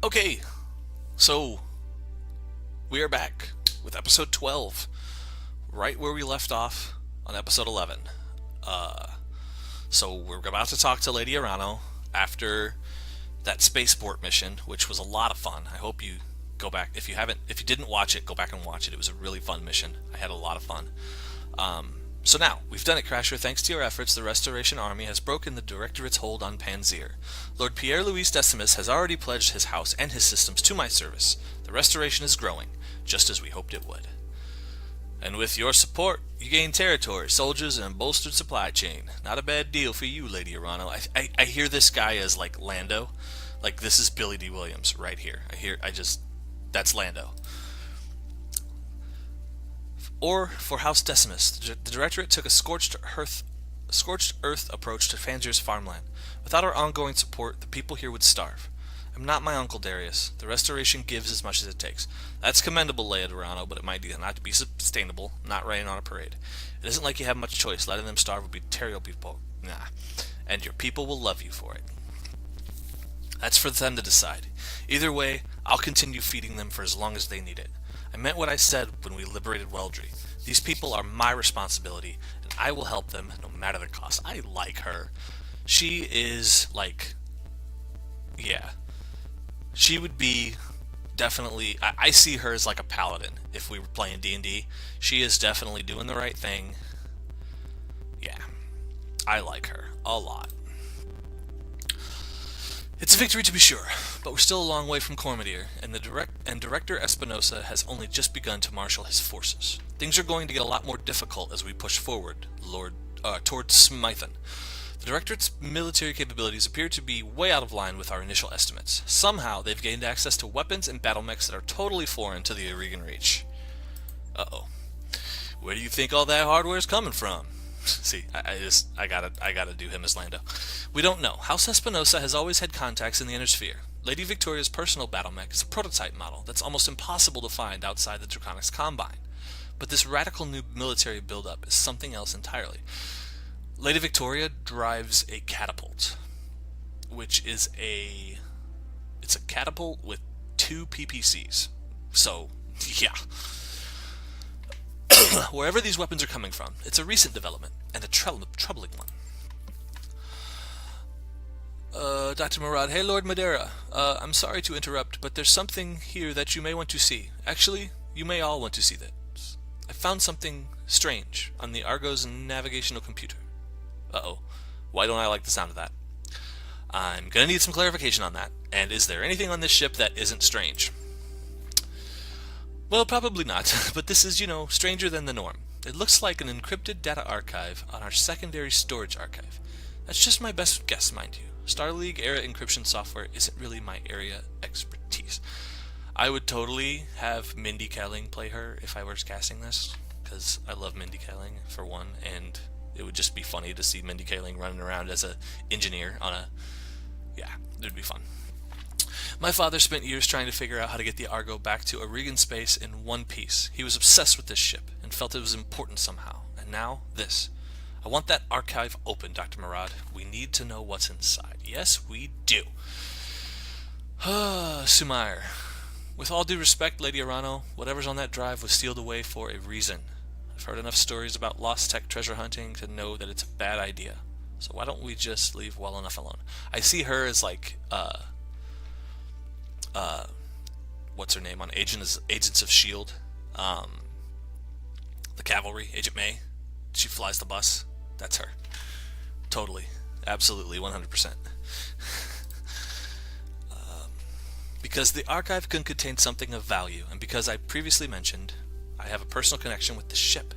Okay, so we are back with episode 12, right where we left off on episode 11. Uh, so we're about to talk to Lady Arano after that spaceport mission, which was a lot of fun. I hope you go back if you didn't watch it, go back and watch it. It was a really fun mission. I had a lot of fun. So now, we've done it, Crasher. Thanks to your efforts, the Restoration Army has broken the Directorate's hold on Panzer. Lord Pierre-Louis Decimus has already pledged his house and his systems to my service. The Restoration is growing, just as we hoped it would. And with your support, you gain territory, soldiers, and a bolstered supply chain. Not a bad deal for you, Lady Arano. I hear this guy as, like, Lando. Like, this is Billy D. Williams right here. That's Lando. Or for House Decimus, the Directorate took a scorched earth approach to Fanzier's farmland. Without our ongoing support, the people here would starve. I'm not my uncle Darius. The Restoration gives as much as it takes. That's commendable, Lady Arano, but it might not be sustainable, not raining on a parade. It isn't like you have much choice. Letting them starve would be terrible. Nah. And your people will love you for it. That's for them to decide. Either way, I'll continue feeding them for as long as they need it. I meant what I said when we liberated Weldry. These people are my responsibility, and I will help them no matter the cost. I like her. She is, like, yeah. She would be definitely, I see her as like a paladin if we were playing D&D. She is definitely doing the right thing. Yeah. I like her a lot. It's a victory to be sure, but we're still a long way from Cormadier, and Director Espinosa has only just begun to marshal his forces. Things are going to get a lot more difficult as we push forward, towards Smythen. The Directorate's military capabilities appear to be way out of line with our initial estimates. Somehow, they've gained access to weapons and battle mechs that are totally foreign to the Aurigan Reach. Uh-oh. Where do you think all that hardware is coming from? See, I gotta do him as Lando. We don't know. House Espinosa has always had contacts in the Inner Sphere. Lady Victoria's personal battle mech is a prototype model that's almost impossible to find outside the Draconics Combine. But this radical new military buildup is something else entirely. Lady Victoria drives a catapult, which is it's a catapult with 2 PPCs. So, yeah. Wherever these weapons are coming from, it's a recent development, and a troubling one. Dr. Murad, hey Lord Madeira, I'm sorry to interrupt, but there's something here that you may want to see. Actually, you may all want to see this. I found something strange on the Argo's navigational computer. Uh-oh. Why don't I like the sound of that? I'm gonna need some clarification on that, and is there anything on this ship that isn't strange? Well, probably not, but this is, stranger than the norm. It looks like an encrypted data archive on our secondary storage archive. That's just my best guess, mind you. Starleague-era encryption software isn't really my area expertise. I would totally have Mindy Kaling play her if I was casting this, because I love Mindy Kaling, for one, and it would just be funny to see Mindy Kaling running around as an engineer yeah, it would be fun. My father spent years trying to figure out how to get the Argo back to Aurigan space in one piece. He was obsessed with this ship and felt it was important somehow. And now, this. I want that archive open, Dr. Murad. We need to know what's inside. Yes, we do. Sumair. With all due respect, Lady Arano, whatever's on that drive was sealed away for a reason. I've heard enough stories about lost tech treasure hunting to know that it's a bad idea. So why don't we just leave well enough alone? I see her as like, what's her name on Agents of S.H.I.E.L.D.? The cavalry, Agent May. She flies the bus. That's her. Totally. Absolutely, 100%. Because the archive can contain something of value, and because I previously mentioned I have a personal connection with the ship.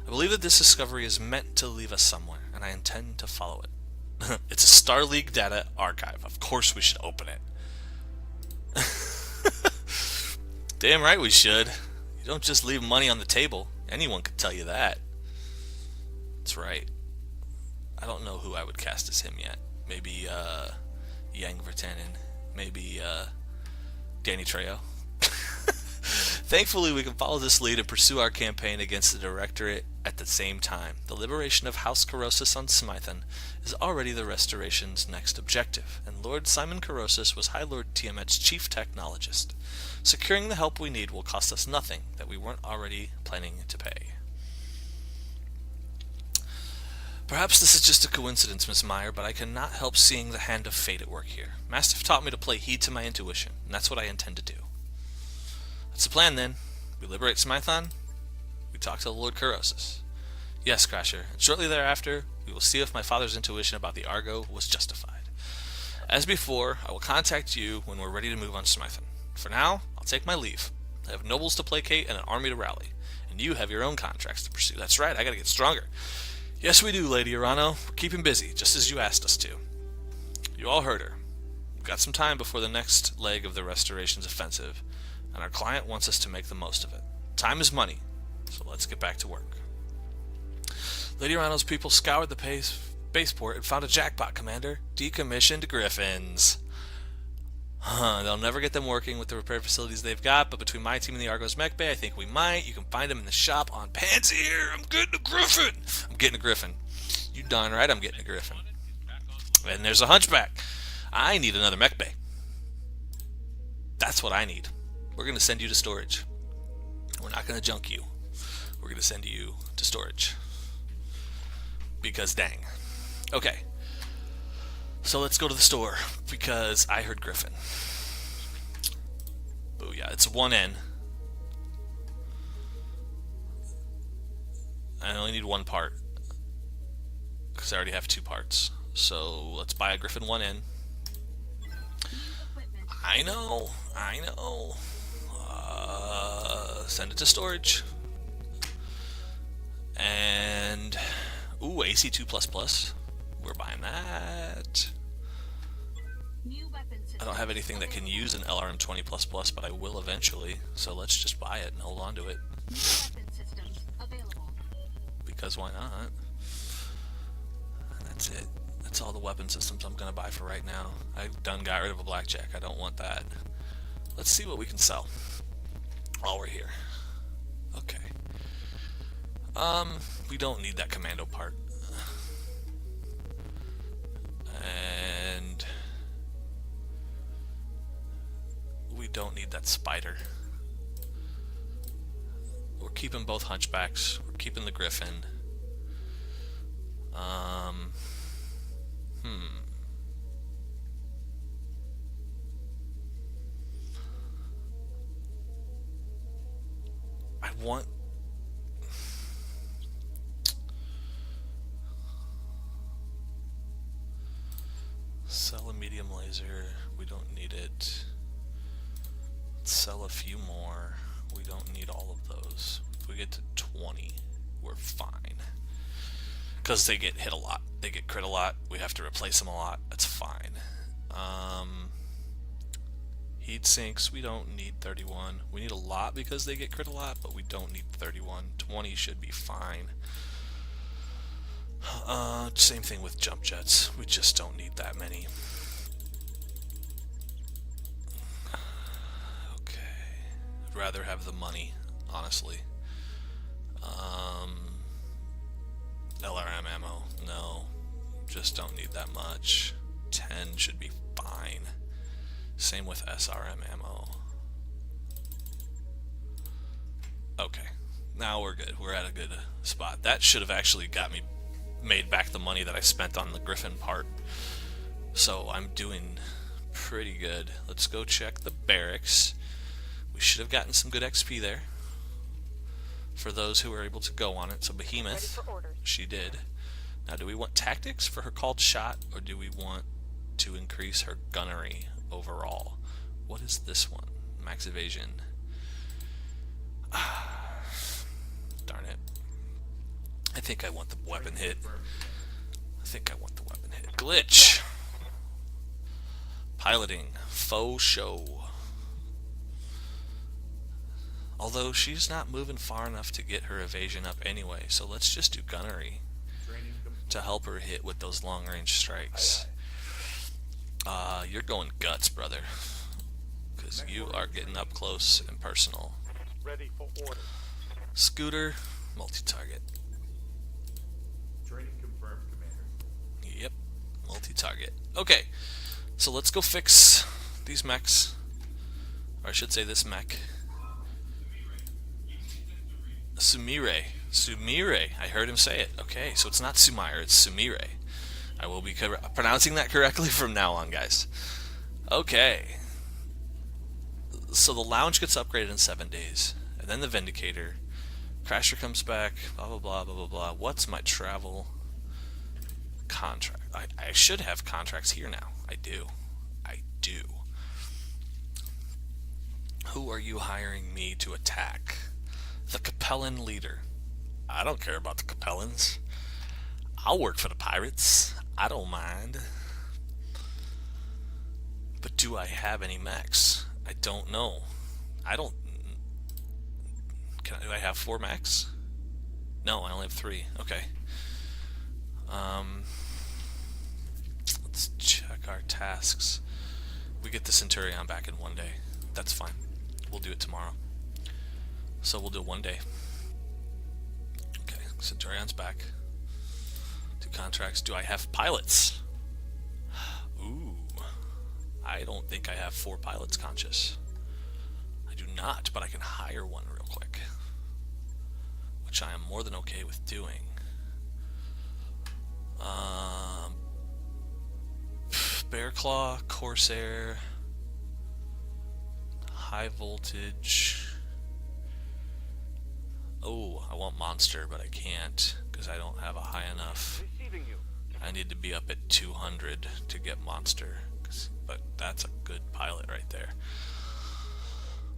I believe that this discovery is meant to leave us somewhere, and I intend to follow it. It's a Starleague data archive. Of course we should open it. Damn right we should. You don't just leave money on the table. Anyone could tell you that. That's right. I don't know who I would cast as him yet. Maybe Yang Vertanen. Maybe Danny Trejo. Thankfully, we can follow this lead and pursue our campaign against the Directorate at the same time. The liberation of House Corrosis on Smython is already the Restoration's next objective, and Lord Simon Corrosis was High Lord Tiamat's chief technologist. Securing the help we need will cost us nothing that we weren't already planning to pay. Perhaps this is just a coincidence, Miss Meyer, but I cannot help seeing the hand of fate at work here. Mastiff taught me to play heed to my intuition, and that's what I intend to do. That's the plan, then. We liberate Smython, we talk to Lord Corrosis. Yes, Crasher, and shortly thereafter, we will see if my father's intuition about the Argo was justified. As before, I will contact you when we're ready to move on Smython. For now, I'll take my leave. I have nobles to placate and an army to rally, and you have your own contracts to pursue. That's right, I gotta get stronger. Yes, we do, Lady Urano. We're keeping busy, just as you asked us to. You all heard her. We've got some time before the next leg of the Restoration's offensive, and our client wants us to make the most of it. Time is money, so let's get back to work. Lady Urano's people scoured the spaceport and found a jackpot, Commander. Decommissioned Griffins. They'll never get them working with the repair facilities they've got, but between my team and the Argo's mech bay, I think we might. You can find them in the shop on Pansier. I'm getting a Griffin. I'm getting a Griffin. You darn right I'm getting a Griffin. And there's a Hunchback. I need another mech bay. That's what I need. We're going to send you to storage. We're not going to junk you. We're going to send you to storage. Because dang. Okay. So let's go to the store, because I heard Griffin. Booyah. It's 1N. I only need one part, because I already have 2 parts. So let's buy a Griffin 1N. I know. Send it to storage. And ooh, AC2++. We're buying that. I don't have anything that can use an LRM20++, but I will eventually. So let's just buy it and hold on to it. Because why not? And that's it. That's all the weapon systems I'm going to buy for right now. I done got rid of a blackjack. I don't want that. Let's see what we can sell while we're here. Okay. We don't need that commando part. And we don't need that spider. We're keeping both Hunchbacks. We're keeping the Griffin. I want... Sell a medium laser. We don't need it. Sell a few more. We don't need all of those. If we get to 20, we're fine. Because they get hit a lot. They get crit a lot. We have to replace them a lot. That's fine. Heat sinks. We don't need 31. We need a lot because they get crit a lot, but we don't need 31. 20 should be fine. Same thing with jump jets. We just don't need that many. Okay. I'd rather have the money, honestly. LRM ammo. No. Just don't need that much. 10 should be fine. Same with SRM ammo. Okay. Now we're good. We're at a good spot. That should have actually got me made back the money that I spent on the Griffin part. So I'm doing pretty good. Let's go check the barracks. We should have gotten some good XP there for those who were able to go on it. So Behemoth, she did. Now do we want tactics for her called shot, or do we want to increase her gunnery overall? What is this one? Max evasion. Darn it. I think I want the weapon hit. Glitch. Piloting. Faux show. Although she's not moving far enough to get her evasion up anyway, so let's just do gunnery to help her hit with those long-range strikes. You're going guts, brother, because you are getting up close and personal. Ready for orders. Scooter, multi-target. Training confirmed, Commander. Yep, multi-target. Okay, so let's go fix these mechs. Or I should say this mech. Sumire. Sumire. I heard him say it. Okay, so it's not Sumire, it's Sumire. I will be pronouncing that correctly from now on, guys. Okay. So the lounge gets upgraded in 7 days. And then the Vindicator. Crasher comes back. Blah, blah, blah, blah, blah, blah. What's my travel contract? I should have contracts here now. I do. I do. Who are you hiring me to attack? The Capellan leader. I don't care about the Capellans. I'll work for the pirates. I don't mind. But do I have any mechs? I don't know. I don't... do I have 4 mechs? No, I only have 3. Okay. Let's check our tasks. We get the Centurion back in 1 day. That's fine. We'll do it tomorrow. So we'll do 1 day. Okay, Centurion's back. 2 contracts. Do I have pilots? Ooh. I don't think I have 4 pilots conscious. I do not, but I can hire one real quick. Which I am more than okay with doing. Bearclaw, Corsair, high voltage. Oh, I want Monster, but I can't because I don't have a high enough. Receiving you. I need to be up at 200 to get Monster, but that's a good pilot right there.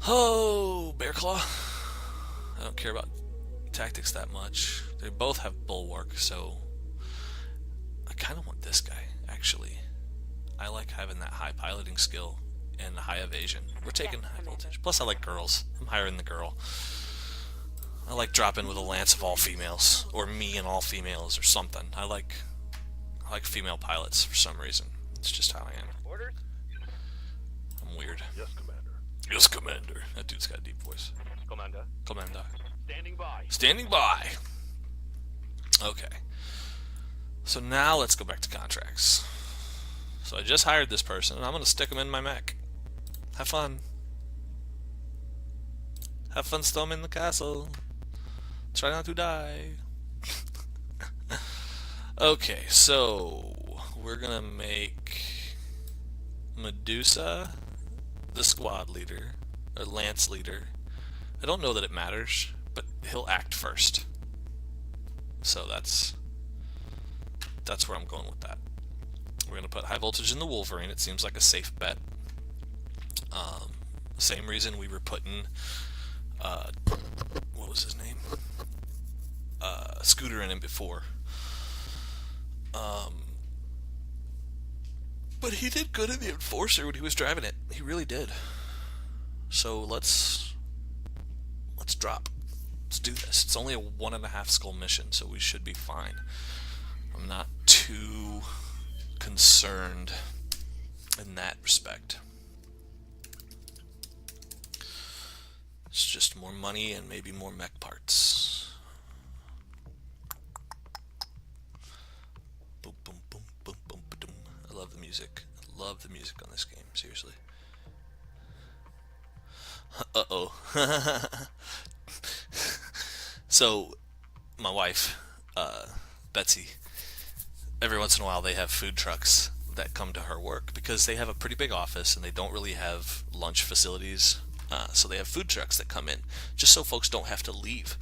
Oh, Bearclaw. I don't care about tactics that much. They both have Bulwark, so I kind of want this guy, actually. I like having that high piloting skill and high evasion. We're taking high voltage. Plus, I like girls. I'm hiring the girl. I like dropping with a lance of all females, or me and all females, or something. I like female pilots for some reason. It's just how I am. Orders? I'm weird. Yes, Commander. Yes, Commander. That dude's got a deep voice. Commander. Commander. Standing by. Standing by. Okay. So now let's go back to contracts. So I just hired this person, and I'm going to stick him in my mech. Have fun. Have fun storming the castle. Try not to die. Okay, so we're going to make Medusa the squad leader, or lance leader. I don't know that it matters, but he'll act first. So that's where I'm going with that. We're going to put high voltage in the Wolverine. It seems like a safe bet. Same reason we were putting what was his name? Scooter in him before. But he did good in the Enforcer when he was driving it. He really did. So let's drop. Let's do this. It's only a 1.5 skull mission, so we should be fine. I'm not too concerned in that respect. It's just more money and maybe more mech parts. Boom, boom, boom, boom, boom, boom. I love the music. I love the music on this game, seriously. Uh-oh. So, my wife, Betsy, every once in a while they have food trucks that come to her work because they have a pretty big office and they don't really have lunch facilities. So they have food trucks that come in just so folks don't have to leave.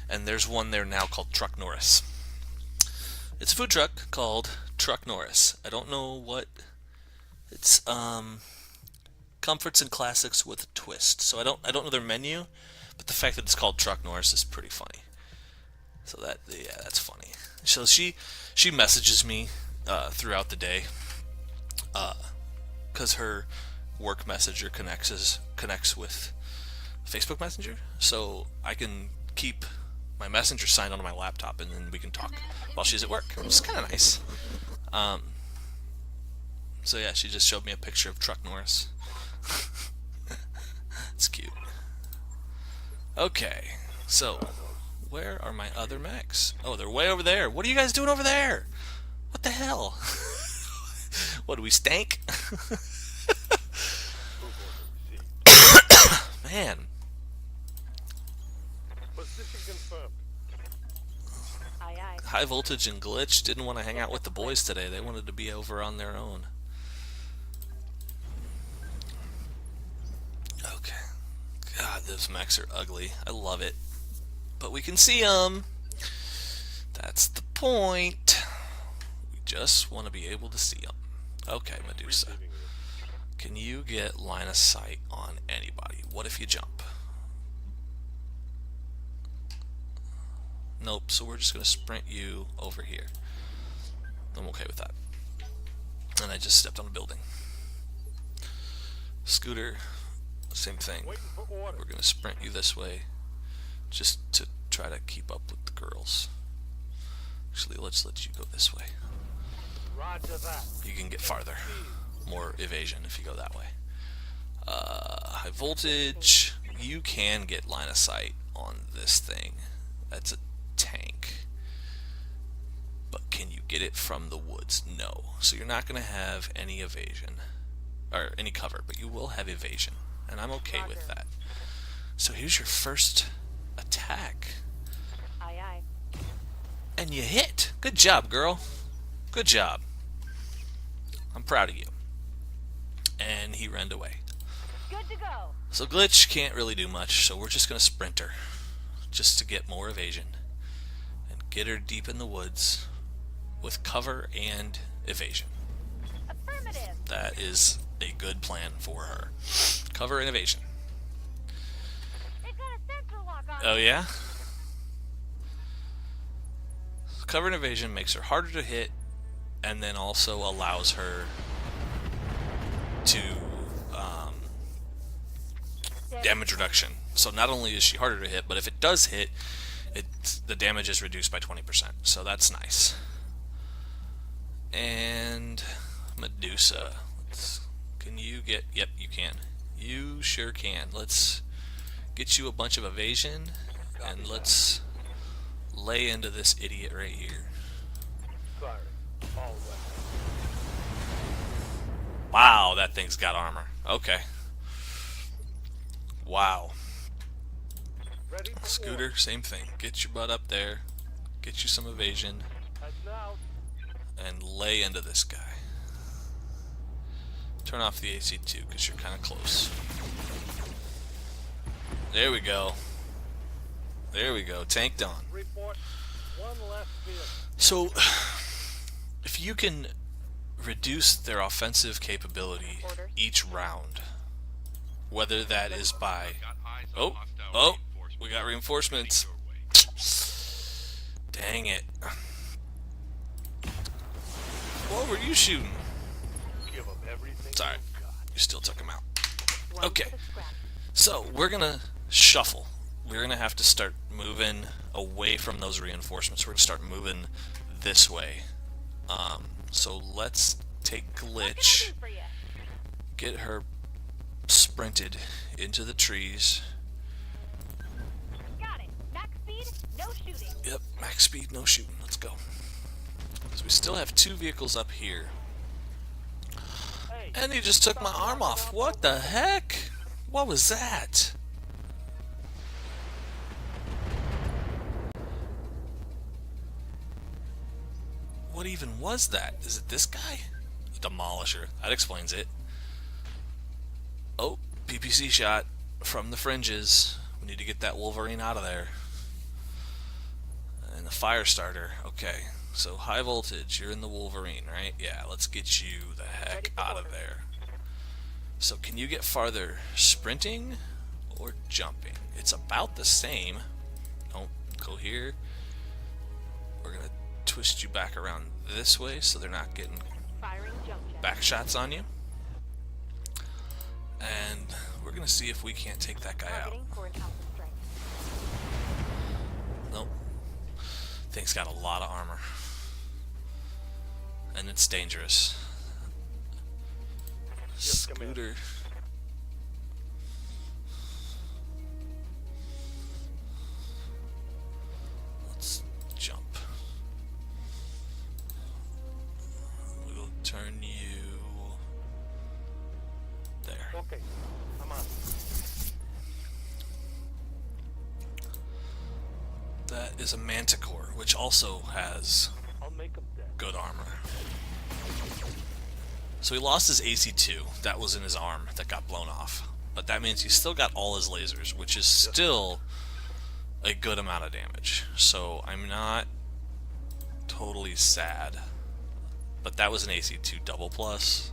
And there's one there now called Truck Norris. It's a food truck called Truck Norris. I don't know what it's comforts and classics with a twist. So I don't know their menu, but the fact that it's called Truck Norris is pretty funny. So that's funny. So she messages me throughout the day because her work messenger connects with Facebook Messenger, so I can keep my messenger signed onto my laptop and then we can talk while she's at work, which is kind of nice. So yeah, she just showed me a picture of Truck Norris. It's cute. Okay, so where are my other mechs? Oh, they're way over there. What are you guys doing over there? What the hell? What do we stank? Man. Position confirmed. Aye, aye. High Voltage and Glitch didn't want to hang out with the boys today. They wanted to be over on their own. Okay. God, those mechs are ugly. I love it. But we can see them. That's the point. We just want to be able to see them. Okay, Medusa. Receiving it. Can you get line of sight on anybody? What if you jump? Nope, so we're just going to sprint you over here. I'm okay with that. And I just stepped on a building. Scooter, same thing. Waiting for order. We're going to sprint you this way just to try to keep up with the girls. Actually, let's let you go this way. Roger that. You can get farther. More evasion if you go that way. High Voltage, you can get line of sight on this thing. That's a tank. But can you get it from the woods? No. So you're not going to have any evasion. Or any cover, but you will have evasion. And I'm okay with that. So here's your first attack. Aye, aye. And you hit. Good job, girl. Good job. I'm proud of you. And he ran away. Good to go. So Glitch can't really do much, so we're just going to sprint her. Just to get more evasion. And get her deep in the woods with cover and evasion. Affirmative. That is a good plan for her. Cover and evasion. They've got a sensor lock on. Oh yeah? Cover and evasion makes her harder to hit and then also allows her to damage reduction. So not only is she harder to hit, but if it does hit, the damage is reduced by 20%. So that's nice. And Medusa. Can you get... Yep, you can. You sure can. Let's get you a bunch of evasion, and let's lay into this idiot right here. Firing. All right. Wow, that thing's got armor. Okay. Wow. Ready for Scooter, order. same thing. Get your butt up there, get you some evasion, Heading out. and lay into this guy. Turn off the AC too, because you're kind of close. There we go. There we go. Tanked on. Report. One less vehicle. So, if you can reduce their offensive capability each round, whether that is by... Oh, we got reinforcements. Dang it. What were you shooting? Give them everything. It's alright. you've got. You still took him out. One Okay. for the scrap. So, we're going to shuffle. We're going to have to start moving away from those reinforcements. We're going to start moving this way. So let's take What can I Glitch, do for ya? get her sprinted into the trees. Got it. Max speed, no shooting. Yep, max speed, no shooting. Let's go. Because we still have two vehicles up here. Hey, And he just took my arm off. What the heck? What was that? What even was that? Is it this guy? A demolisher. That explains it. Oh, PPC shot from the fringes. We need to get that Wolverine out of there. And the fire starter. Okay. So high voltage, you're in the Wolverine, right? Yeah, let's get you the heck out of there. So can you get farther sprinting or jumping? It's about the same. Don't go here. We're going to twist you back around this way so they're not getting Firing jump jet. back shots on you. And we're going to see if we can't take that guy out. Targeting for an ounce of strength. Nope. Thing's got a lot of armor. And it's dangerous. Yes, come in. Scooter. is a Manticore, which also has I'll make him dead. good armor. So he lost his AC2, that was in his arm that got blown off. But that means he's still got all his lasers, which is still a good amount of damage. So I'm not totally sad. But that was an AC2 double plus.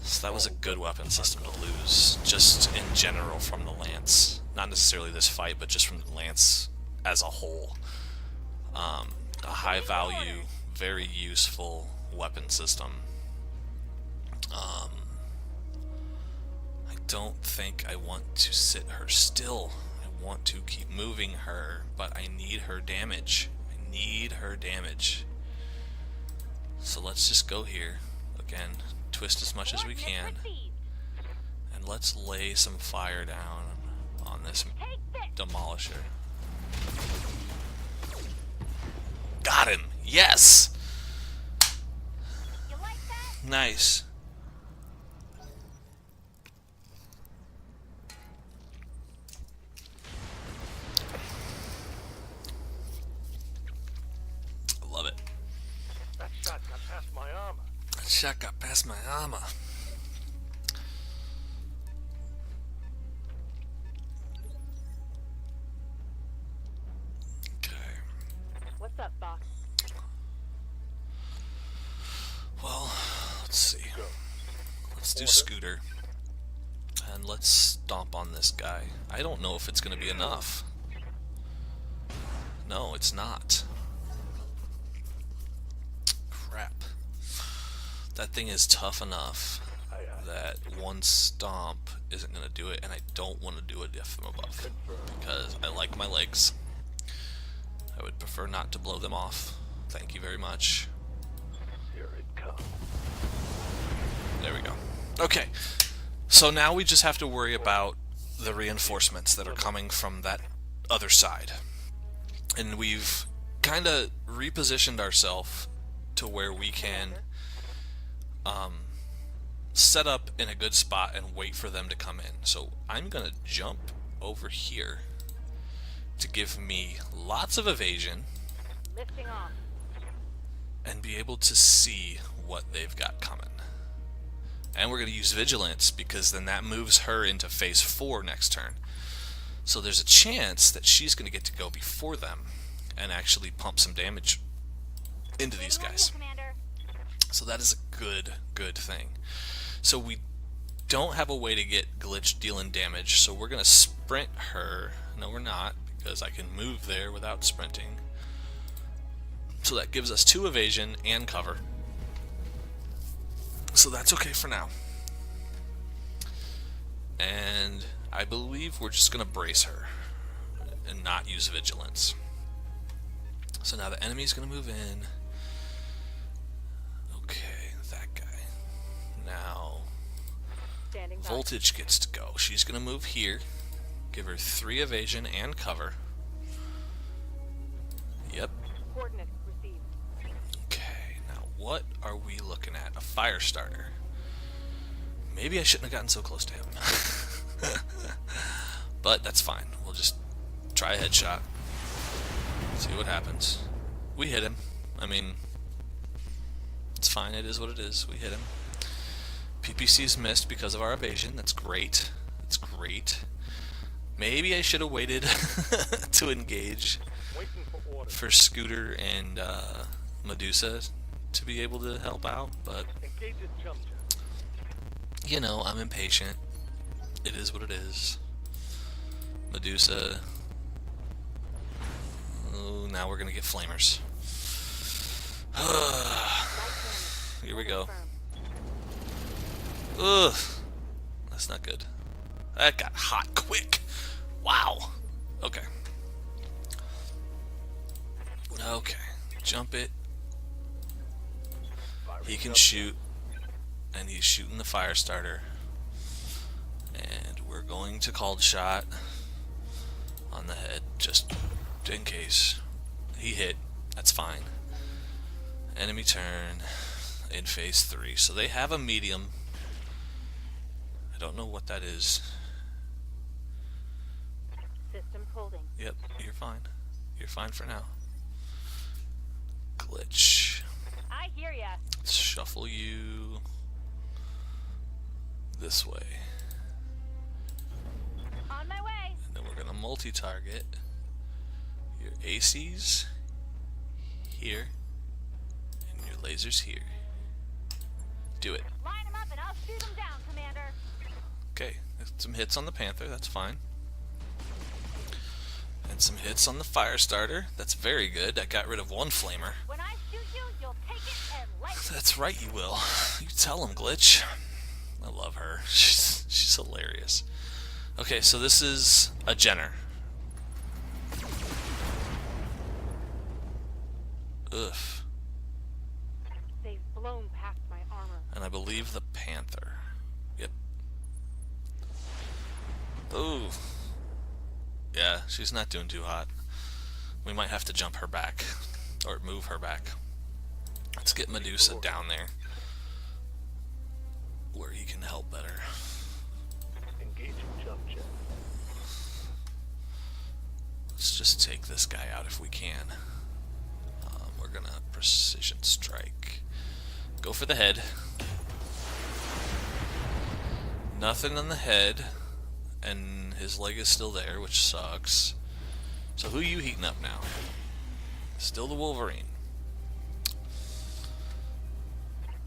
So that was a good weapon system to lose, just in general from the Lance. Not necessarily this fight, but just from the Lance as a whole. A high value, very useful weapon system. I don't think I want to sit her still. I want to keep moving her, but I need her damage. I need her damage. So let's just go here. Again, twist as much as we can. And let's lay some fire down on this demolisher. Got him! Yes! You like that? Nice. I love it. That shot got past my armor. That shot got past my armor. Okay. What's up, boss? Well, let's see. Go. Let's do Scooter. And let's stomp on this guy. I don't know if it's going to be enough. No, it's not. Crap. That thing is tough enough that one stomp isn't going to do it, and I don't want to do it if I'm above. Because I like my legs. I would prefer not to blow them off. Thank you very much. Here it comes. There we go. Okay, so now we just have to worry about the reinforcements that are coming from that other side. And we've kind of repositioned ourselves to where we can set up in a good spot and wait for them to come in. So I'm going to jump over here to give me lots of evasion Lifting off. and be able to see what they've got coming. And we're going to use Vigilance because then that moves her into phase 4 next turn. So there's a chance that she's going to get to go before them and actually pump some damage into these guys. Commander. So that is a good thing. So we don't have a way to get glitch dealing damage, so we're going to sprint her. No, we're not, because I can move there without sprinting. So that gives us 2 evasion and cover. So that's okay for now. And I believe we're just going to brace her and not use vigilance. So now the enemy's going to move in. Okay, that guy. Now, Standing by. Voltage gets to go. She's going to move here. Give her 3 evasion and cover. Yep. Coordinates received. Okay, now what are we looking at? A fire starter. Maybe I shouldn't have gotten so close to him. But that's fine. We'll just try a headshot. See what happens. We hit him. I mean, it's fine. It is what it is. We hit him. PPC's missed because of our evasion. That's great. That's great. Maybe I should have waited to engage Waiting for orders. for Scooter and Medusa to be able to help out, but Engage his jump jet. you know, I'm impatient. It is what it is. Medusa. Oh, now we're gonna get flamers. Here we go. Ugh. That's not good. That got hot quick. Wow. Okay. Okay. Jump it. He can shoot. And he's shooting the fire starter. And we're going to call the shot on the head, just in case. He hit. That's fine. Enemy turn in phase 3. So they have a medium. I don't know what that is. Systems holding. Yep, you're fine. You're fine for now. Glitch. I hear ya. Let's shuffle you this way. On my way. And then we're gonna multi-target your ACs here and your lasers here. Do it. Line them up and I'll shoot them down, Commander. Okay, some hits on the Panther, that's fine. And some hits on the Firestarter, that's very good. That got rid of one flamer. When I shoot you, you'll take it and light it. That's right, you will. You tell him, Glitch. I love her. She's hilarious. Okay, so this is a Jenner. Ugh. They've blown past my armor. And I believe the Panther. Yep. Ooh. Yeah, she's not doing too hot. We might have to jump her back. Or move her back. Let's get Medusa down there. Where he can help better. Engaging jump jet. Let's just take this guy out if we can. We're gonna precision strike. Go for the head. Nothing on the head. And his leg is still there, which sucks. So who are you heating up now? Still the Wolverine.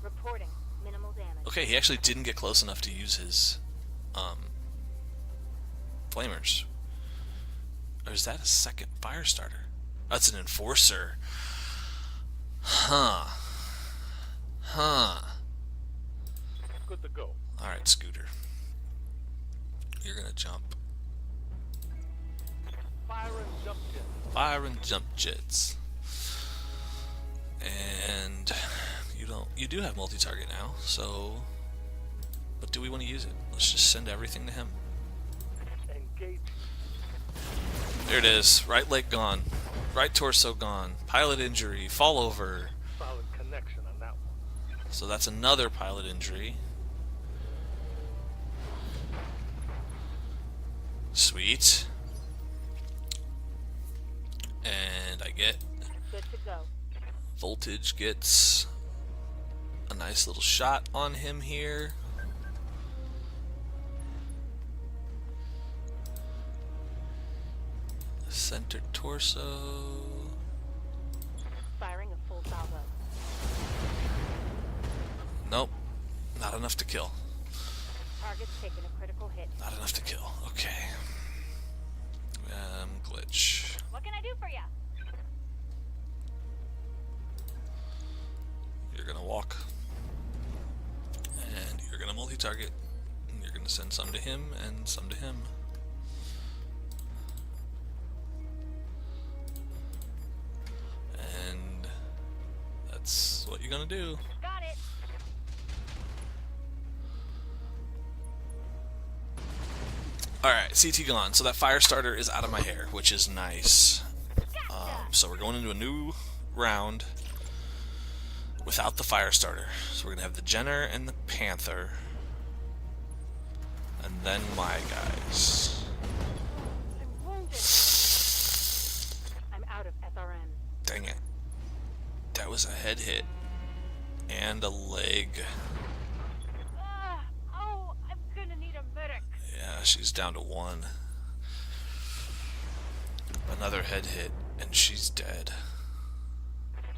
Reporting. Minimal damage. Okay, he actually didn't get close enough to use his flamers. Or is that a second Firestarter? That's an Enforcer. Huh. Good to go. Alright, Scooter. You're gonna jump. Fire and jump jet. Fire and jump jets. And you do have multi-target now, so but do we want to use it? Let's just send everything to him. Engage. There it is. Right leg gone. Right torso gone. Pilot injury. Fall over. Solid connection on that one. So that's another pilot injury. Sweet. And I get Good to go. Voltage gets a nice little shot on him here. Center torso. Firing a full salvo. Nope. Not enough to kill. Target's taking a critical hit. Not enough to kill. Okay. Glitch. What can I do for ya? You're gonna walk. And you're gonna multi-target. And you're gonna send some to him and some to him. And that's what you're gonna do. Got it. Alright, CT gone. So that Firestarter is out of my hair, which is nice. So we're going into a new round without the Firestarter. So we're going to have the Jenner and the Panther. And then my guys. I'm wounded. I'm out of SRM. Dang it. That was a head hit. And a leg. Oh, I'm gonna need a medic. Yeah, she's down to one. Another head hit, and she's dead.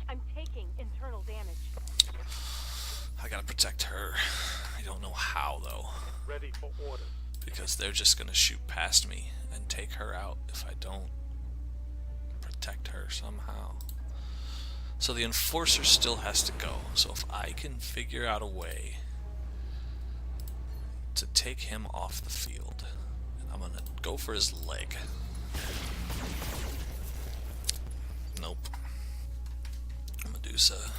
I'm taking internal damage. I gotta protect her. I don't know how, though. Ready for orders. Because they're just gonna shoot past me and take her out if I don't protect her somehow. So the Enforcer still has to go. So if I can figure out a way to take him off the field, I'm gonna go for his leg. Nope. Medusa.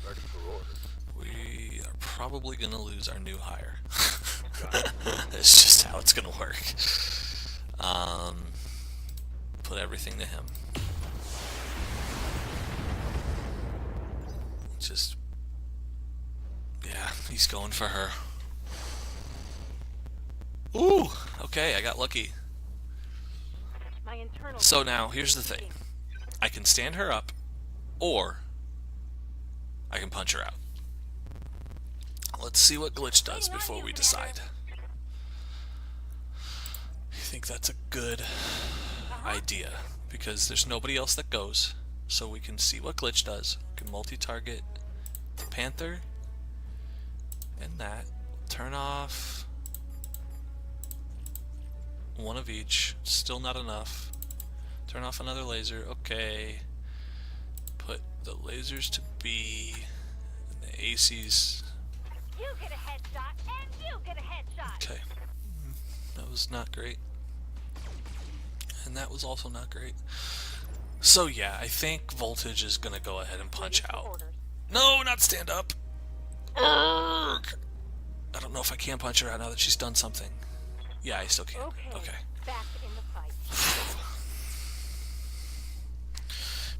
Ready for orders. We are probably gonna lose our new hire. That's just how it's gonna work. Put everything to him. Just, yeah, he's going for her. Ooh, okay, I got lucky. My internal. So now, here's the thing. I can stand her up, or I can punch her out. Let's see what Glitch does before we decide. I think that's a good idea, because there's nobody else that goes, so we can see what Glitch does. We can multi-target the Panther and that. Turn off one of each. Still not enough. Turn off another laser. Okay. Put the lasers to B and the ACs. You get a headshot, and you get a headshot. Okay. That was not great. And that was also not great. So yeah, I think Voltage is gonna go ahead and punch out. No, not stand up. Urgh. I don't know if I can punch her out now that she's done something. Yeah, I still can. Okay. Back in the fight.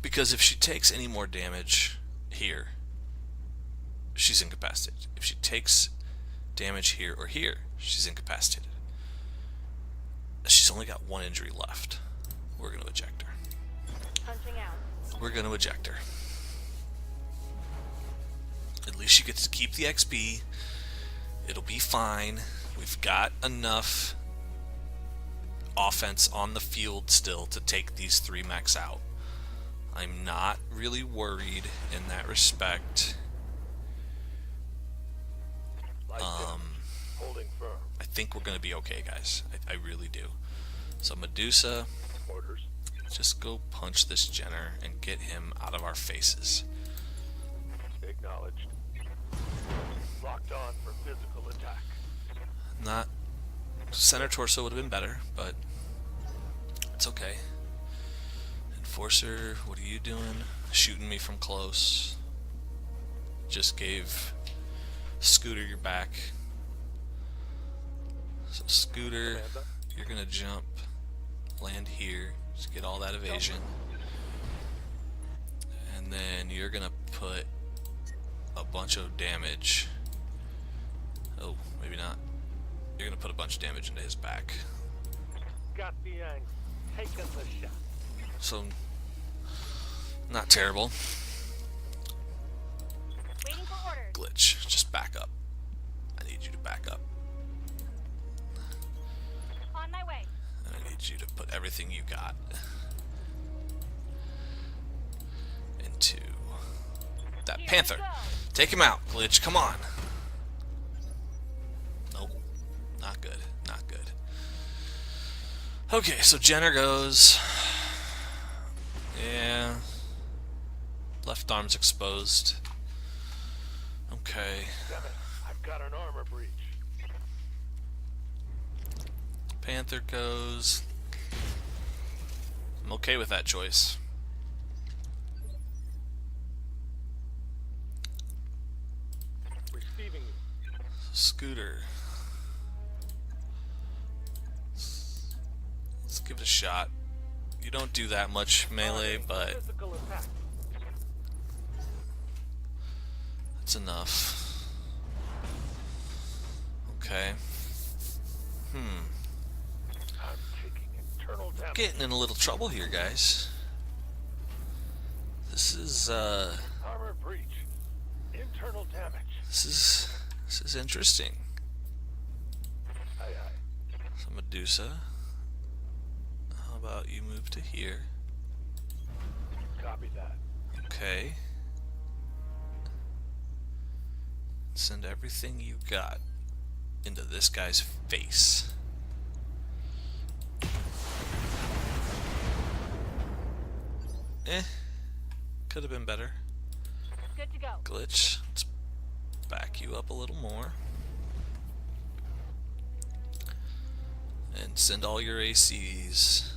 Because if she takes any more damage here, she's incapacitated. If she takes damage here or here, she's incapacitated. She's only got one injury left. We're going to eject her. Punching out. We're going to eject her. At least she gets to keep the XP. It'll be fine. We've got enough offense on the field still to take these 3 mechs out. I'm not really worried in that respect. Holding firm. I think we're going to be okay, guys. I really do. So Medusa, Orders. just go punch this Jenner and get him out of our faces. Acknowledged. Locked on for physical attack. Not center torso would have been better, but it's okay. Enforcer, what are you doing? Shooting me from close. Just gave Scooter your back. So Scooter, Amanda? you're gonna jump, land here, just get all that evasion. And then you're gonna put a bunch of damage. Oh, maybe not. You're gonna put a bunch of damage into his back. Got the angle. Taking the shot. So, not terrible. Waiting for orders. Glitch, just back up. I need you to back up. On my way. And I need you to put everything you got into that Here we Panther. go. Take him out, Glitch, come on. Nope, not good, not good. Okay, so Jenner goes. Yeah. Left arm's exposed. Okay. Damn it. I've got an armor breach. Panther goes. I'm okay with that choice. Receiving you. Scooter. Let's give it a shot. You don't do that much melee, but Physical attack. that's enough. Okay. I'm taking internal damage. Getting in a little trouble here, guys. This is Armor breach. Internal damage. this is interesting. Aye, aye. So Medusa, how about you move to here? Copy that. Okay. Send everything you got into this guy's face. Could have been better. Good to go. Glitch, let's back you up a little more. And send all your ACs.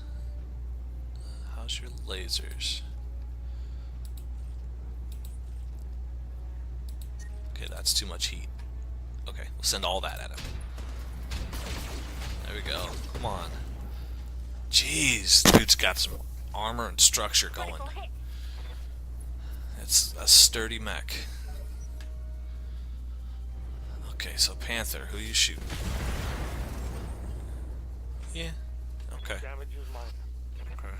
How's your lasers? Okay, that's too much heat. Okay, we'll send all that at him. There we go. Come on. Jeez, dude's got some armor and structure going. Critical hit. It's a sturdy mech. Okay, so Panther, who you shooting? Yeah. Okay. Damage is minor. Okay.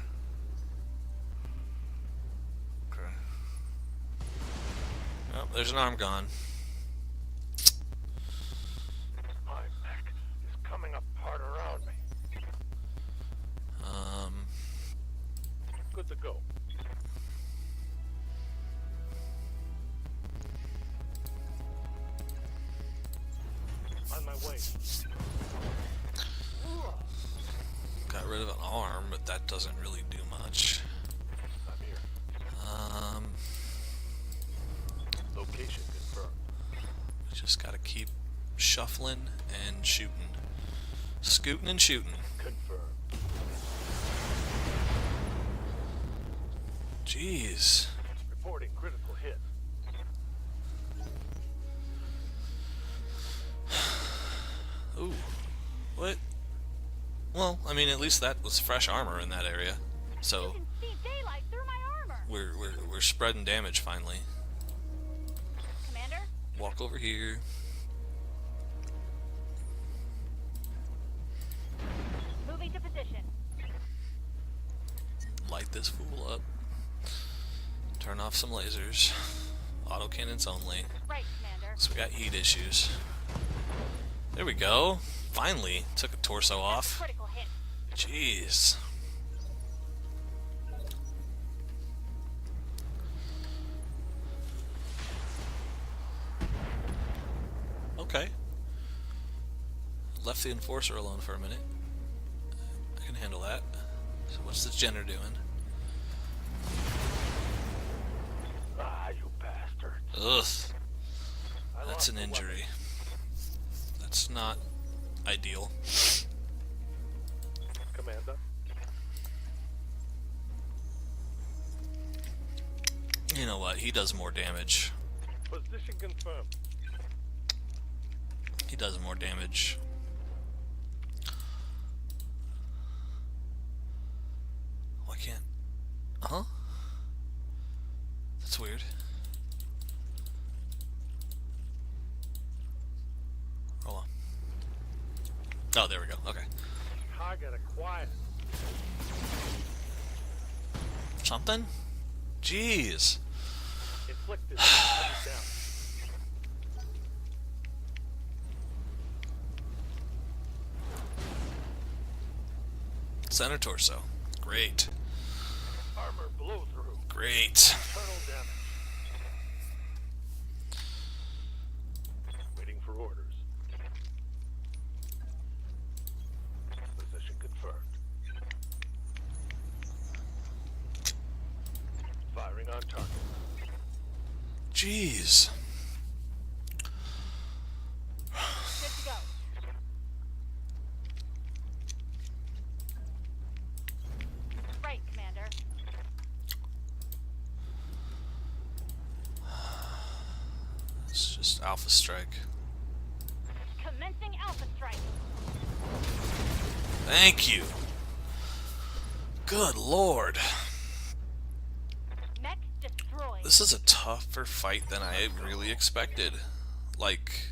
there's an arm gone. My mech is coming apart around me. Good to go. On my way. Got rid of an arm, but that doesn't really do much. I'm here. Location confirmed. We just gotta keep shuffling and shooting. Scooting and shooting. Confirmed. Jeez. Reporting critical hit. Ooh. What? Well, I mean, at least that was fresh armor in that area. So You can see daylight through my armor. we're spreading damage finally. Commander, Walk over here. moving to position. Light this fool up. Turn off some lasers. Autocannons only. Right, Commander. So we got heat issues. There we go. Finally took a torso off. Critical hit. Jeez. Okay. Left the enforcer alone for a minute. I can handle that. So what's the Jenner doing? Ah, you bastard. Ugh. I That's lost an the injury. That's not ideal. weapon. Commander. You know what? He does more damage. Position confirmed. He does more damage. Why can't... Huh? That's weird. Roll on. Oh, there we go. Okay. Target acquired. Something? Jeez. Inflicted. Heavy down. Center torso. Great. Armor blow through. Great. Internal damage. Waiting for orders. Position confirmed. Firing on target. Jeez. Good to go. Right, Commander. It's just Alpha Strike. Commencing Alpha Strike. Thank you. Good lord. Mechs destroyed. This is a tougher fight than I really expected. Like,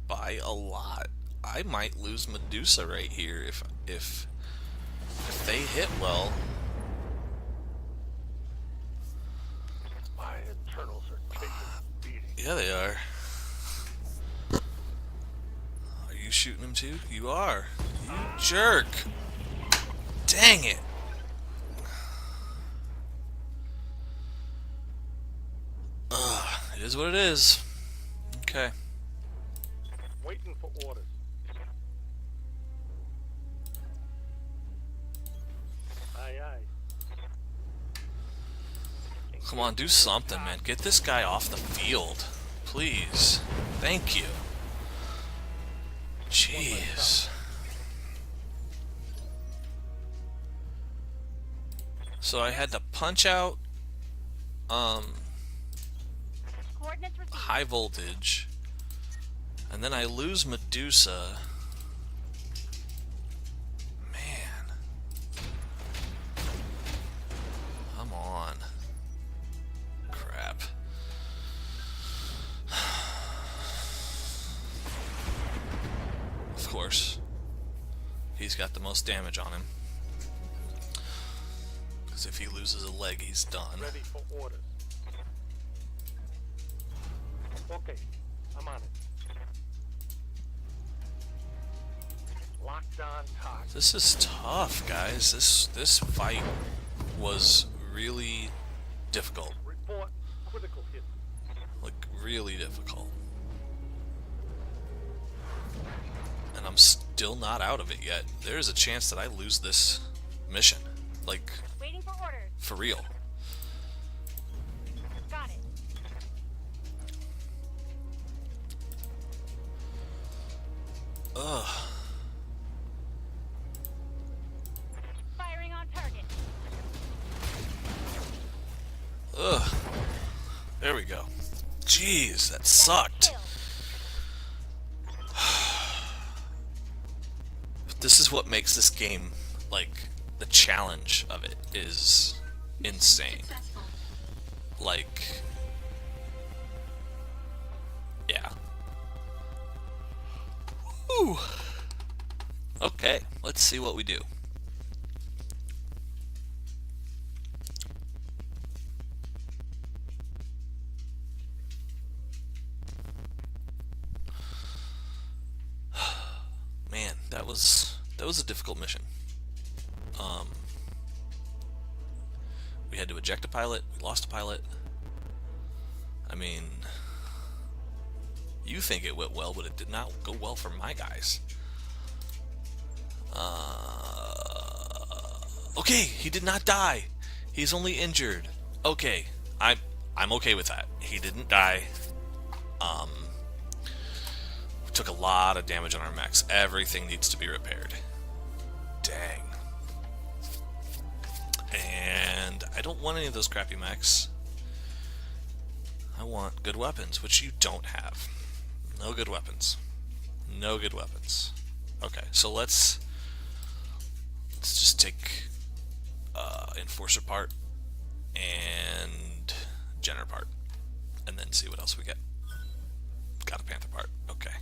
by a lot. I might lose Medusa right here if they hit well. My internals are taking a beating. Yeah, they are. Are you shooting him too? You are. You jerk. Dang it. It is what it is. Okay. Waiting for orders. Aye, aye. Come on, do something, man. Get this guy off the field. Please. Thank you. Jeez. So I had to punch out Coordinates received. high voltage, and then I lose Medusa. Man. Come on. Crap. Of course. He's got the most damage on him. Because if he loses a leg, he's done. Ready for orders. Okay, I'm on it. Locked on target. This is tough, guys. This fight was really difficult. Report critical hit. Like, really difficult. And I'm still not out of it yet. There's a chance that I lose this mission. Like, Waiting for orders. for real. Got it. Ugh. Firing on target. Ugh. There we go. Jeez, that sucked. Kill. This is what makes this game, like, the challenge of it is insane. Like, yeah. Whew. Okay, let's see what we do. Man, that was a difficult mission. We had to eject a pilot, we lost a pilot. I mean, you think it went well, but it did not go well for my guys. Okay, he did not die. He's only injured. Okay, I'm okay with that. He didn't die. We took a lot of damage on our mechs. Everything needs to be repaired. Dang. And I don't want any of those crappy mechs. I want good weapons, which you don't have. No good weapons. No good weapons. Okay, so let's just take Enforcer part and Jenner part, and then see what else we get. Got a Panther part. Okay.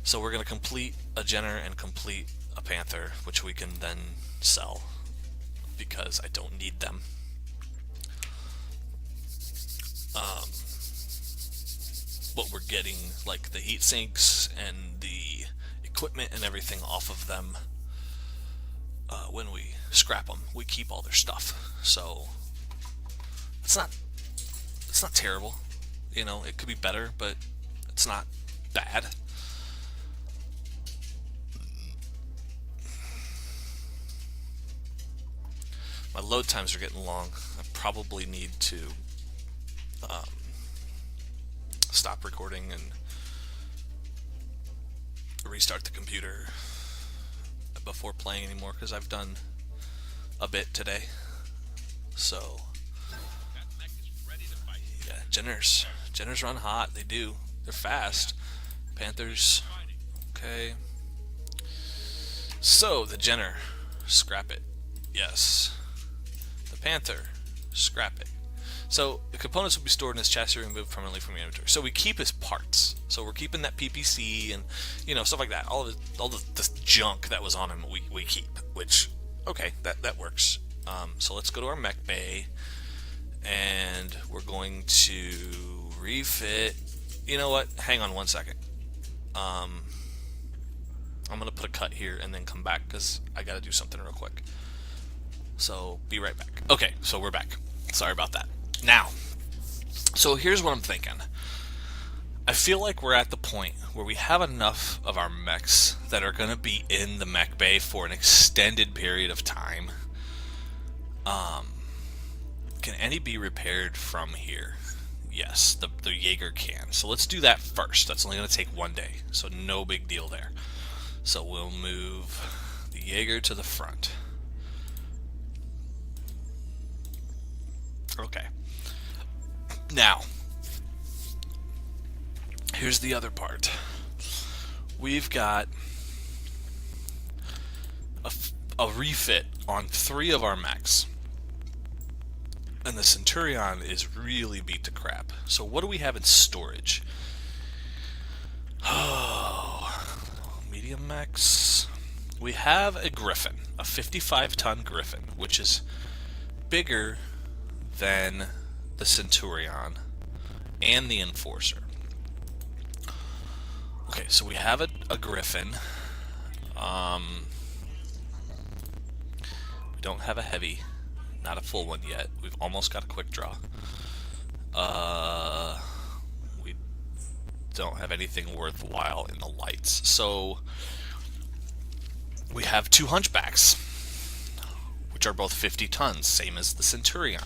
So we're going to complete a Jenner and complete a Panther, which we can then sell because I don't need them. But we're getting like the heat sinks and the equipment and everything off of them. When we scrap them, we keep all their stuff. So it's not terrible. You know, it could be better, but it's not bad. My load times are getting long. I probably need to stop recording and restart the computer before playing anymore, because I've done a bit today. So yeah, Jenners run hot. They do. They're fast. Panthers. Okay. So the Jenner, scrap it. Yes. The Panther, scrap it. So the components will be stored in his chassis or removed permanently from your inventory. So we keep his parts. So we're keeping that PPC and, you know, stuff like that. All the junk that was on him we keep. Which, okay, that works. So let's go to our mech bay, and we're going to refit. You know what? Hang on one second. I'm gonna put a cut here and then come back because I gotta do something real quick. So be right back. Okay, so we're back. Sorry about that. Now, so here's what I'm thinking. I feel like we're at the point where we have enough of our mechs that are going to be in the mech bay for an extended period of time. Can any be repaired from here? Yes, the Jaeger can. So let's do that first. That's only going to take one day, so no big deal there. So we'll move the Jaeger to the front. Okay. Now, here's the other part. We've got a refit on 3 of our mechs. And the Centurion is really beat to crap. So what do we have in storage? Oh, medium mechs. We have a Griffin, a 55-ton Griffin, which is bigger than the Centurion and the Enforcer. Okay, so we have a Griffin. We don't have a heavy. Not a full one yet. We've almost got a quick draw. We don't have anything worthwhile in the lights. So we have 2 Hunchbacks, which are both 50 tons, same as the Centurion.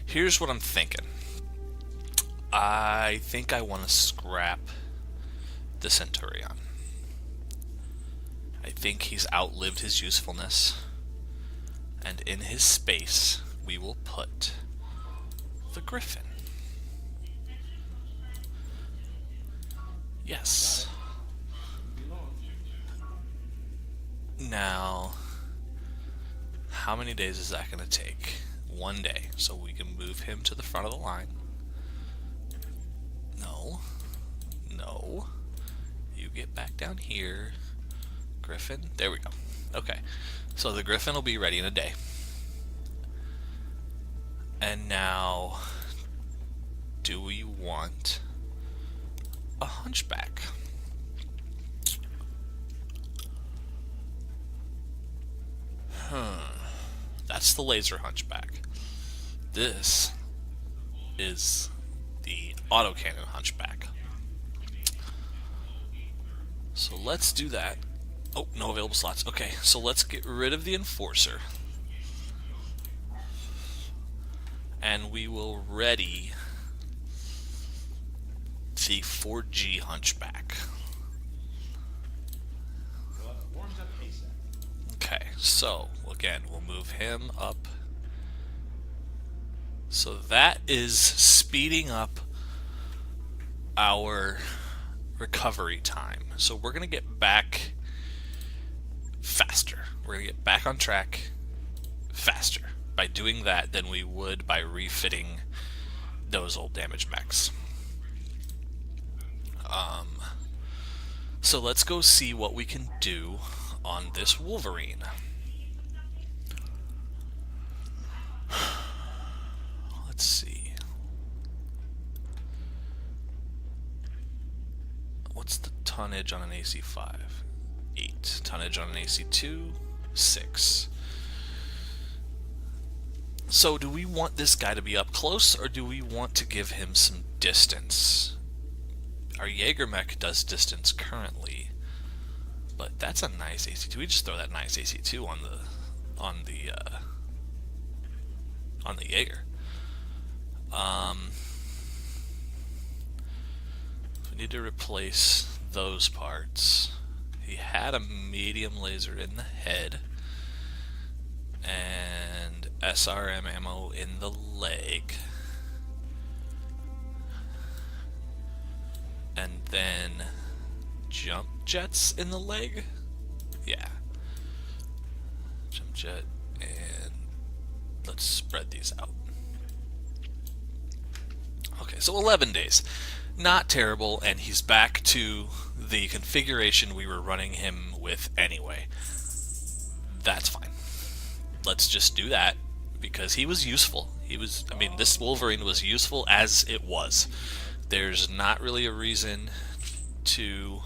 Here's what I'm thinking. I think I want to scrap the Centurion. I think he's outlived his usefulness, and in his space we will put the Griffin. Yes. Now, how many days is that going to take? 1 day, so we can move him to the front of the line. No. You get back down here. Griffin. There we go. Okay. So the Griffin will be ready in a day. And now, do we want a Hunchback? That's the laser Hunchback. This is the autocannon Hunchback. So let's do that. Oh, no available slots. Okay, so let's get rid of the Enforcer. And we will ready the 4G Hunchback. Okay, so again, we'll move him up. So that is speeding up our recovery time. So we're going to get back faster. We're going to get back on track faster by doing that than we would by refitting those old damaged mechs. So let's go see what we can do on this Wolverine. Let's see. What's the tonnage on an AC5? 8. Tonnage on an AC2? 6. So do we want this guy to be up close, or do we want to give him some distance? Our Jaeger mech does distance currently, but that's a nice AC2. We just throw that nice AC2 on the Jaeger. We need to replace those parts. He had a medium laser in the head and SRM ammo in the leg, and then jump jets in the leg. Yeah, jump jet, and let's spread these out. Okay, so 11 days. Not terrible, and he's back to the configuration we were running him with anyway. That's fine. Let's just do that, because he was useful. I mean, this Wolverine was useful as it was. There's not really a reason to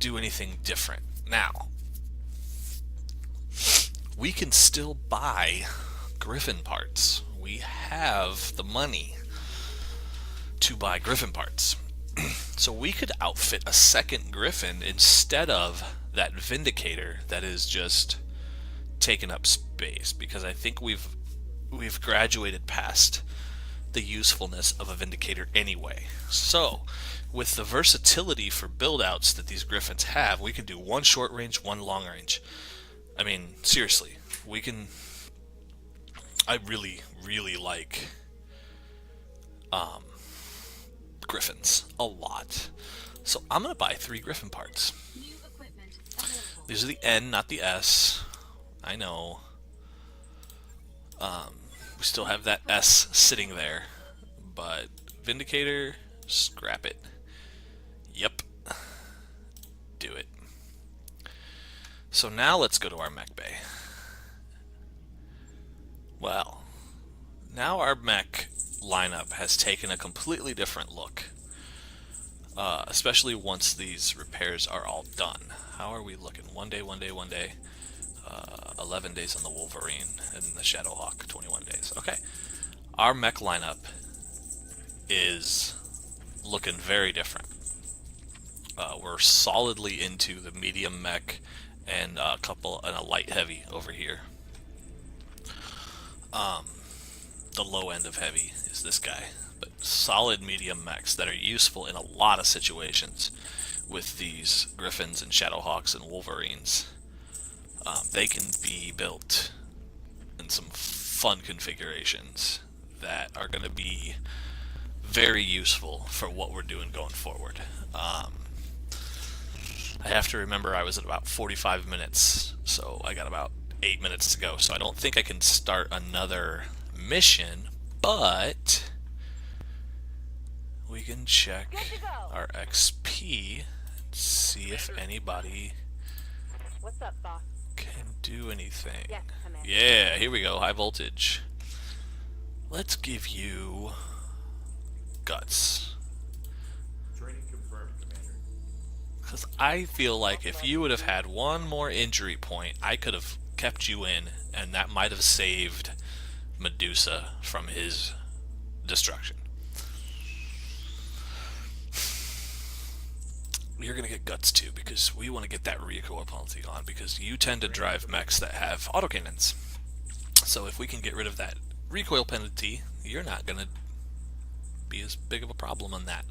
do anything different. Now, we can still buy Griffin parts. We have the money to buy Griffin parts. So we could outfit a second Griffin instead of that Vindicator that is just taking up space, because I think we've graduated past the usefulness of a Vindicator anyway. So with the versatility for build-outs that these Griffins have, we can do one short range, one long range. I mean, seriously, we can... I really, really like Griffins a lot. So I'm going to buy 3 Griffin parts. These are the N, not the S. I know. We still have that S sitting there. But Vindicator, scrap it. Yep. Do it. So now let's go to our mech bay. Well, now our mech lineup has taken a completely different look. Especially once these repairs are all done. How are we looking? 1 day, 1 day, 1 day. 11 days on the Wolverine and the Shadowhawk, 21 days. Okay. Our mech lineup is looking very different. We're solidly into the medium mech and a light heavy over here. The low end of heavy is this guy, but solid medium mechs that are useful in a lot of situations with these Griffins and Shadowhawks and Wolverines. They can be built in some fun configurations that are going to be very useful for what we're doing going forward. I have to remember I was at about 45 minutes, so I got about 8 minutes to go. So I don't think I can start another mission, but we can check our XP and see if anybody What's up, boss? can do anything. Yes, Commander. Yeah, here we go, high voltage. Let's give you guts. Training confirmed, Commander. Because I feel like if you would have had one more injury point, I could have kept you in, and that might have saved Medusa from his destruction. You're going to get guts too, because we want to get that recoil penalty on, because you tend to drive mechs that have autocannons. So if we can get rid of that recoil penalty, you're not going to be as big of a problem on that.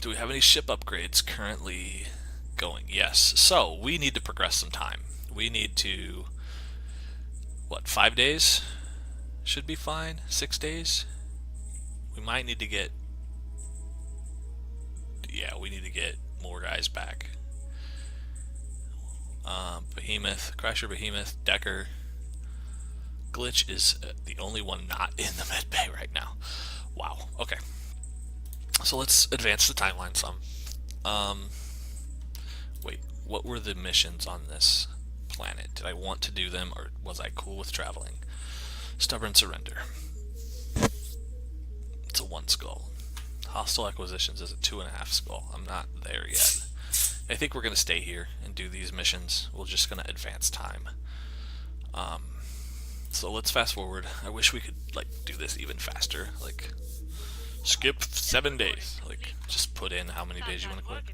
Do we have any ship upgrades currently going? Yes. So we need to progress some time. We need to, 5 days? Should be fine. 6 days? We might need to get, we need to get more guys back. Behemoth, Crusher, Behemoth, Decker. Glitch is the only one not in the med bay right now. Wow. Okay. So let's advance the timeline some. Wait, what were the missions on this planet? Did I want to do them, or was I cool with traveling? Stubborn Surrender. It's a 1 skull. Hostile Acquisitions is a 2.5 skull. I'm not there yet. I think we're going to stay here and do these missions. We're just going to advance time. So let's fast forward. I wish we could do this even faster. Skip 7 days. Just put in how many days you want to quit.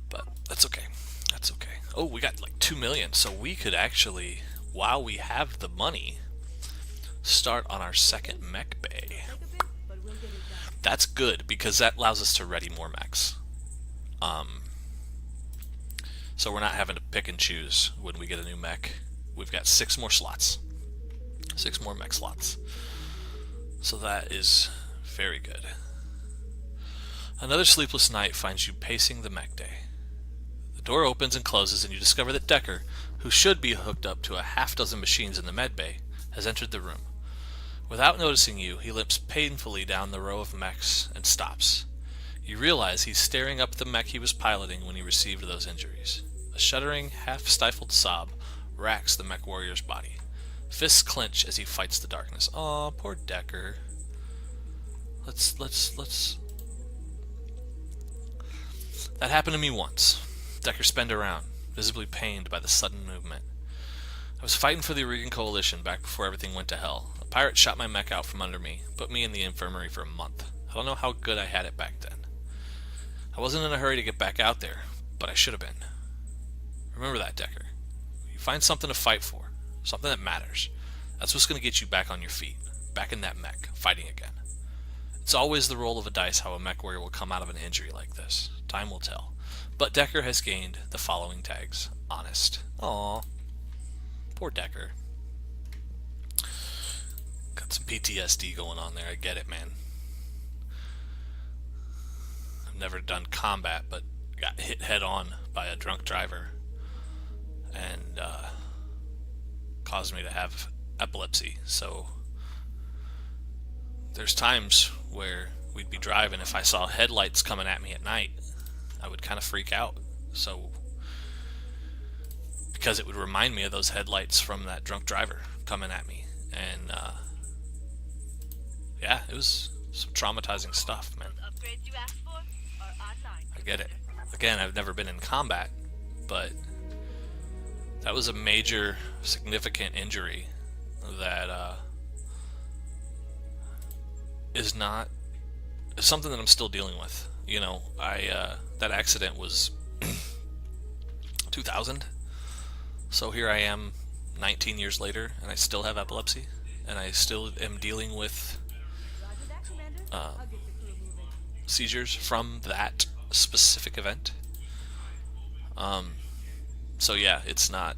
But that's okay. That's okay. Oh, we got 2 million. So we could actually, while we have the money, start on our second mech bay. That's good, because that allows us to ready more mechs. So we're not having to pick and choose when we get a new mech. We've got 6 more slots. 6 more mech slots. So that is very good. Another sleepless night finds you pacing the mech day. The door opens and closes, and you discover that Decker, who should be hooked up to a half-dozen machines in the med bay, has entered the room. Without noticing you, he limps painfully down the row of mechs and stops. You realize he's staring up at the mech he was piloting when he received those injuries. A shuddering, half-stifled sob racks the mech warrior's body. Fists clench as he fights the darkness. Aw, poor Decker. Let's... That happened to me once. Decker spun around, visibly pained by the sudden movement. I was fighting for the Oregon Coalition back before everything went to hell. A pirate shot my mech out from under me, put me in the infirmary for a month. I don't know how good I had it back then. I wasn't in a hurry to get back out there, but I should have been. Remember that, Decker. You find something to fight for, something that matters. That's what's going to get you back on your feet, back in that mech, fighting again. It's always the roll of a dice how a mech warrior will come out of an injury like this. Time will tell. But Decker has gained the following tags. Honest. Aww. Poor Decker. Got some PTSD going on there. I get it, man. I've never done combat, but got hit head on by a drunk driver and caused me to have epilepsy. So there's times where we'd be driving. If I saw headlights coming at me at night, I would kind of freak out. So, because it would remind me of those headlights from that drunk driver coming at me. And, yeah, it was some traumatizing stuff, man. Upgrades you asked for are online. I get it. Again, I've never been in combat, but that was a major, significant injury that is something that I'm still dealing with. You know, that accident was 2000, so here I am 19 years later, and I still have epilepsy, and I still am dealing with seizures from that specific event. So yeah, it's not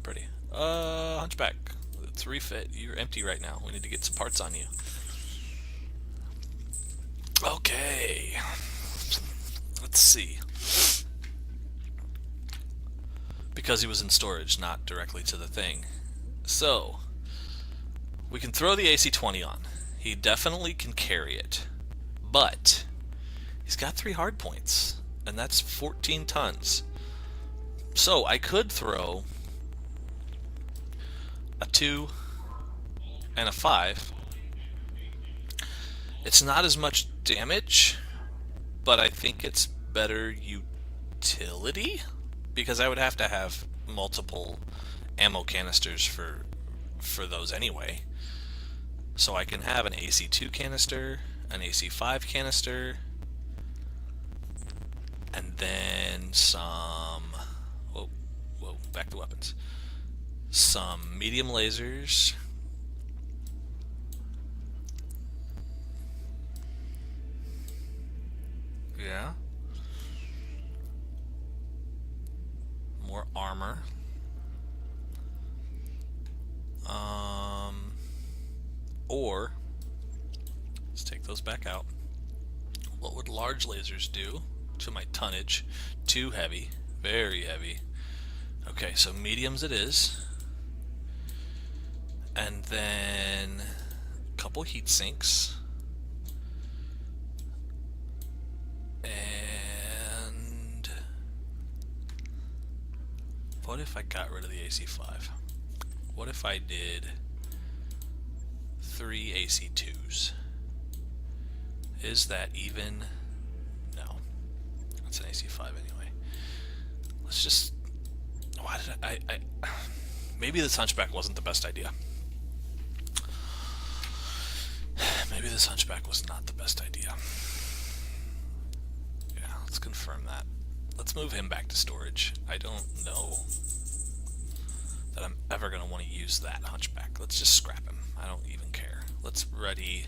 pretty. Hunchback, let's refit. You're empty right now. We need to get some parts on you. Okay, let's see. Because he was in storage, not directly to the thing. So, we can throw the AC-20 on. He definitely can carry it. But, he's got 3 hard points, and that's 14 tons. So, I could throw a 2 and a 5. It's not as much damage, but I think it's better utility, because I would have to have multiple ammo canisters for those anyway. So I can have an AC-2 canister, an AC-5 canister, and then some... Whoa, back to weapons. Some medium lasers. Yeah. More armor. Or let's take those back out. What would large lasers do to my tonnage? Too heavy, very heavy. Okay, so mediums it is, and then a couple heat sinks. And what if I got rid of the AC-5? What if I did 3 AC-2s? Is that even? No. That's an AC-5 anyway. Let's just... Why did I maybe this hunchback wasn't the best idea. Maybe this hunchback was not the best idea. Yeah, let's confirm that. Let's move him back to storage. I don't know that I'm ever going to want to use that hunchback. Let's just scrap him. I don't even care. Let's ready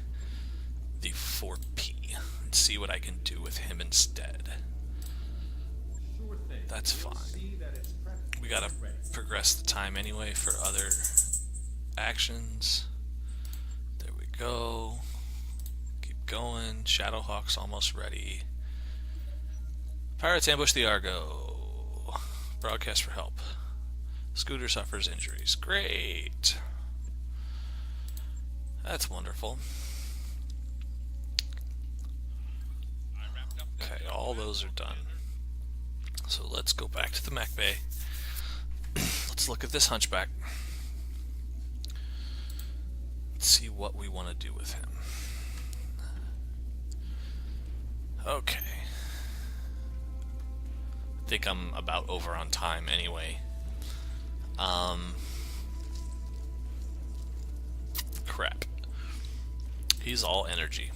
the 4P and see what I can do with him instead. That's fine. We gotta progress the time anyway for other actions. There we go. Keep going. Shadowhawk's almost ready. Pirates ambush the Argo. Broadcast for help. Scooter suffers injuries. Great. That's wonderful. Okay, all those are done. So let's go back to the mech bay. Let's look at this hunchback. Let's see what we want to do with him. Okay. I think I'm about over on time anyway. Crap. He's all energy.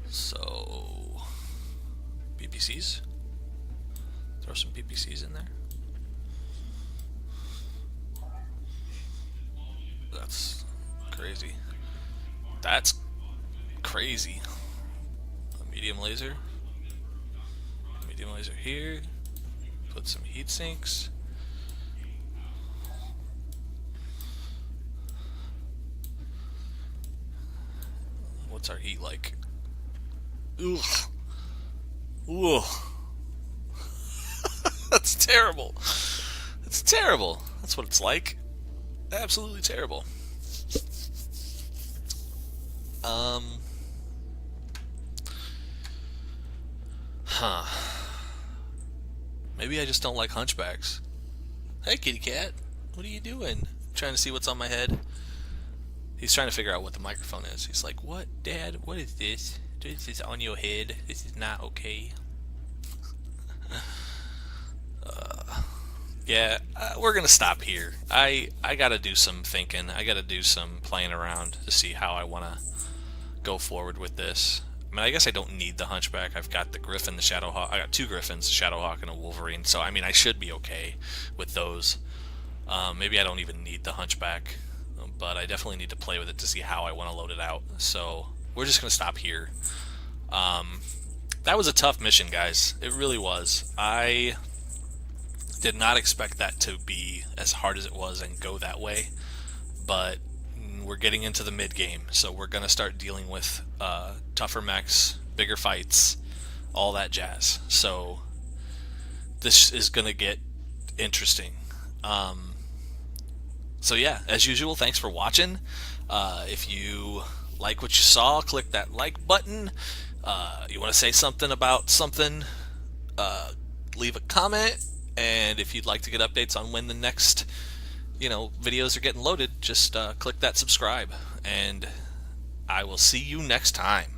So, PPCs? Throw some PPCs in there. That's crazy. That's crazy. A medium laser. Medium laser here. Put some heat sinks. What's our heat like? Ugh. Ugh. That's terrible. That's terrible. That's what it's like. Absolutely terrible. Huh. Maybe I just don't like hunchbacks. Hey, kitty cat. What are you doing? Trying to see what's on my head? He's trying to figure out what the microphone is. He's like, what, Dad? What is this? This is on your head. This is not okay. Yeah, we're going to stop here. I got to do some thinking. I got to do some playing around to see how I want to go forward with this. I mean, I guess I don't need the hunchback. I've got the griffin, the shadowhawk. I got 2 griffins, a shadowhawk, and a wolverine. So, I mean, I should be okay with those. Maybe I don't even need the hunchback, but I definitely need to play with it to see how I want to load it out. So, we're just going to stop here. That was a tough mission, guys. It really was. I did not expect that to be as hard as it was and go that way, but we're getting into the mid game, so we're going to start dealing with tougher mechs, bigger fights, all that jazz. So this is going to get interesting. So yeah, as usual, thanks for watching. If you like what you saw, click that like button. You want to say something about something, leave a comment. And if you'd like to get updates on when the next, videos are getting loaded, just click that subscribe. And I will see you next time.